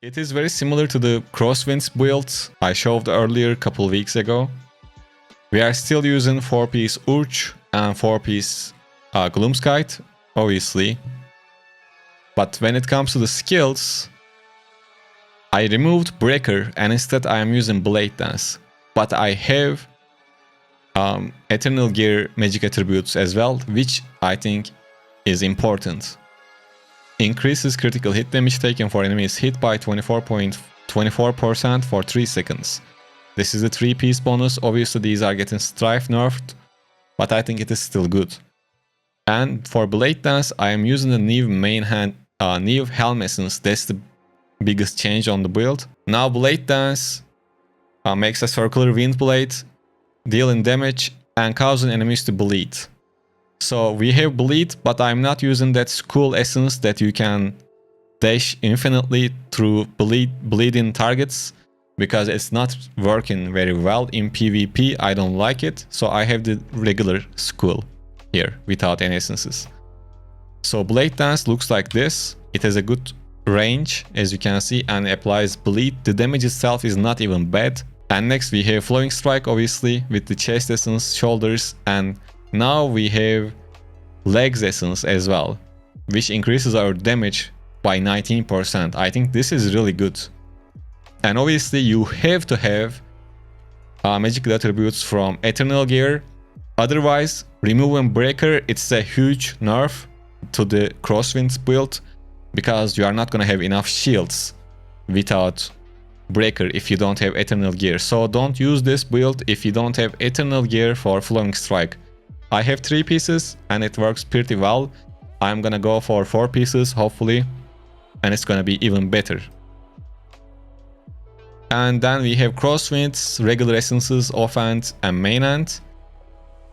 It is very similar to the Crosswinds build I showed earlier a couple weeks ago. We are still using 4-piece Urch and 4-piece Gloomskite, obviously. But when it comes to the skills, I removed Breaker and instead I am using Blade Dance. But I have Eternal Gear magic attributes as well, which I think is important. Increases critical hit damage taken for enemies hit by 24% for 3 seconds. This is a 3-piece bonus. Obviously these are getting Strife nerfed, but I think it is still good. And for Blade Dance, I am using the new main hand, new Helm Essence. That's the biggest change on the build. Now Blade Dance makes a circular wind blade, dealing damage and causing enemies to bleed. So we have bleed, but I'm not using that school essence that you can dash infinitely through bleeding targets, because it's not working very well in PvP. I don't like it, so I have the regular school here without any essences. So Blade Dance looks like this. It has a good range, as you can see, and applies bleed. The damage itself is not even bad. And next we have Flowing Strike, obviously, with the chest essence, shoulders, and now we have Legs essence as well, which increases our damage by 19%. I think this is really good. And obviously you have to have magical attributes from Eternal Gear. Otherwise, removing Breaker, it's a huge nerf to the Crosswinds build, because you are not going to have enough shields without Breaker if you don't have Eternal Gear. So don't use this build if you don't have Eternal Gear for Flowing Strike. I have 3 pieces and it works pretty well. I'm gonna go for 4 pieces hopefully, and it's gonna be even better. And then we have Crosswinds, regular essences, offhand and main hand.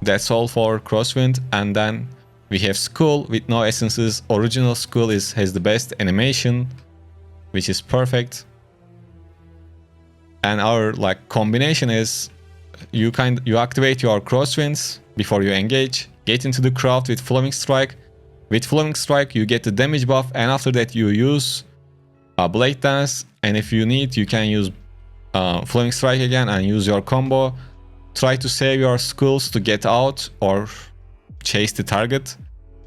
That's all for Crosswind. And then we have Skull with no essences. Original Skull has the best animation, which is perfect. And our combination is you activate your Crosswinds before you engage, get into the crowd with Flowing Strike. With Flowing Strike you get the damage buff, and after that you use Blade Dance, and if you need you can use Flowing Strike again and use your combo. Try to save your skulls to get out or chase the target.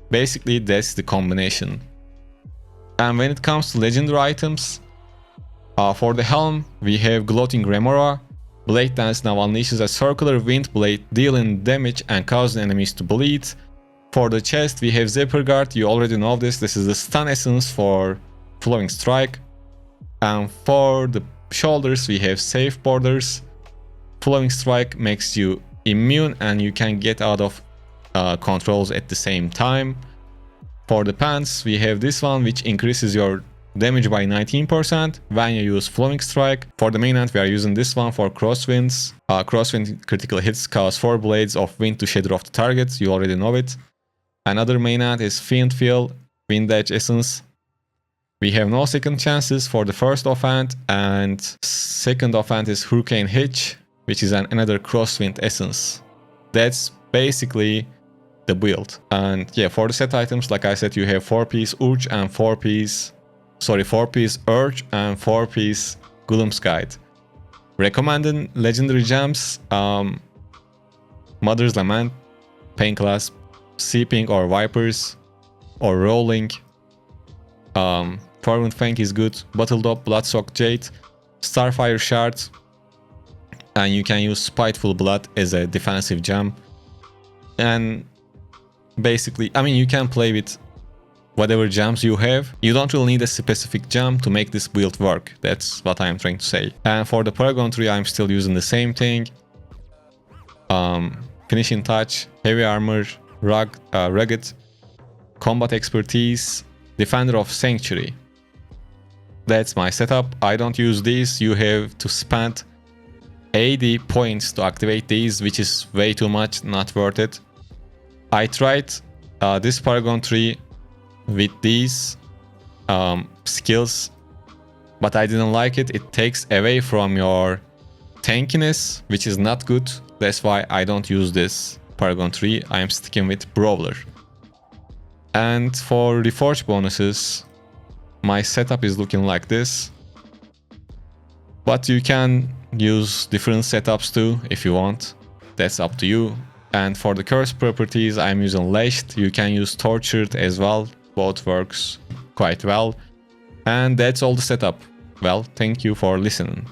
Basically that's the combination. And when it comes to legendary items, for the helm we have Gloating Remora. Blade Dance now unleashes a circular wind blade, dealing damage and causing enemies to bleed. For the chest we have Zephyr Guard. You already know this. This is the stun essence for Flowing Strike. And for the shoulders we have Safe Borders. Flowing Strike makes you immune and you can get out of controls at the same time. For the pants we have this one, which increases your damage by 19% when you use Flowing Strike. For the main hand we are using this one for Crosswinds. Crosswind critical hits cause 4 blades of wind to shatter off the targets. You already know it. Another main hand is Fiend Feel, Wind Edge Essence. We have no second chances for the first offhand, and second offhand is Hurricane Hitch, which is another Crosswind essence. That's basically the build. And yeah, for the set items, like I said, you have 4-piece Urge and 4-piece Urge and 4-piece Gloomskite. Recommending legendary gems, Mother's Lament, Pain Clasp, Seeping or Vipers, or Rolling. Fervent Fang is good, Bottled Up, Bloodsoaked Jade, Starfire Shard, and you can use Spiteful Blood as a defensive gem. And basically, I mean, you can play with whatever gems you have. You don't really need a specific gem to make this build work. That's what I'm trying to say. And for the Paragon Tree, I'm still using the same thing. Finishing Touch, Heavy Armor, Rugged, Combat Expertise, Defender of Sanctuary. That's my setup. I don't use these. You have to spend 80 points to activate these, which is way too much, not worth it. I tried this Paragon Tree with these skills, but I didn't like it. It takes away from your tankiness, which is not good. That's why I don't use this Paragon Tree. I am sticking with Brawler. And for Reforge bonuses, my setup is looking like this. But you can use different setups too if you want. That's up to you. And for the curse properties, I'm using Lashed. You can use Tortured as well. Both works quite well. And that's all the setup. Well, thank you for listening.